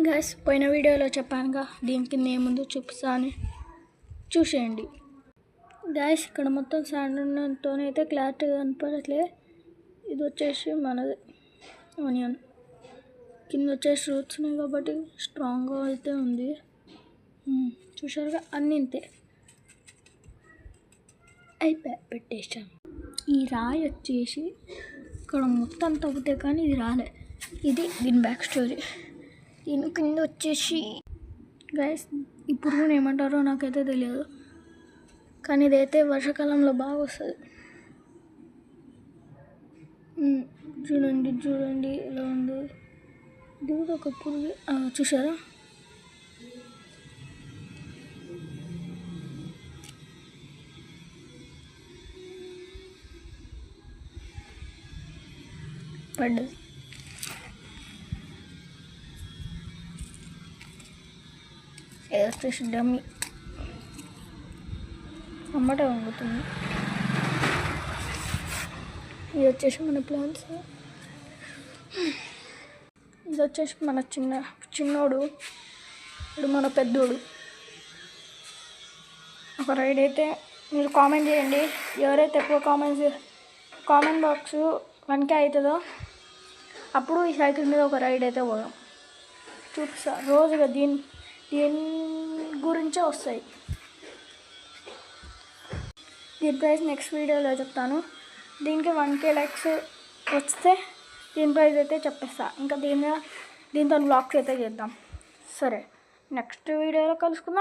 Guys పోయిన వీడియోలో చెప్పానుగా దీని కింద ఏముందో చూపిస్తా అని చూసేయండి. గైస్ ఇక్కడ మొత్తం శాండ్ ఉండడంతో అయితే క్లారిటీగా కనపడట్లే. ఇది వచ్చేసి మనది ఆనియన్, కింద వచ్చేసి రూట్స్ ఉన్నాయి కాబట్టి స్ట్రాంగ్గా అయితే ఉంది. చూసారుగా అన్నీ ఇంతే అయిపోయి పెట్టేసాం. ఈ రాయి వచ్చేసి ఇక్కడ మొత్తం తవ్వుతే కానీ ఇది రాలే. ఇది దీని బ్యాక్ స్టోరీ. దీని కింద వచ్చేసి గైస్ ఈ పురుగుని ఏమంటారో నాకైతే తెలియదు, కానీ ఇదైతే వర్షాకాలంలో బాగా వస్తుంది. చూడండి ఎలా ఉంది. ఇది కూడా ఒక పురుగు, చూసారా? పడ్డది. వచ్చేసి డమ్మీ అమ్మట వంగుతుంది. ఇది వచ్చేసి మన ప్లాంట్స్. ఇది వచ్చేసి మన చిన్నోడు, ఇప్పుడు మన పెద్దోడు. ఒక రైడ్ అయితే మీరు కామెంట్ చేయండి. ఎవరైతే ఎక్కువ కామెంట్ బాక్స్ 1K అవుతుందో అప్పుడు ఈ సైకిల్ మీద ఒక రైడ్ అయితే పోదాం. చూపిస్తా రోజుగా దీని గురించే వస్తాయి. దీని ప్రైస్ నెక్స్ట్ వీడియోలో చెప్తాను. దీనికి 1K లైక్స్ వస్తే దీని ప్రైస్ అయితే చెప్పేస్తా. ఇంకా దీంతో బ్లాగ్స్ అయితే చేద్దాం. సరే, నెక్స్ట్ వీడియోలో కలుసుకుందాం.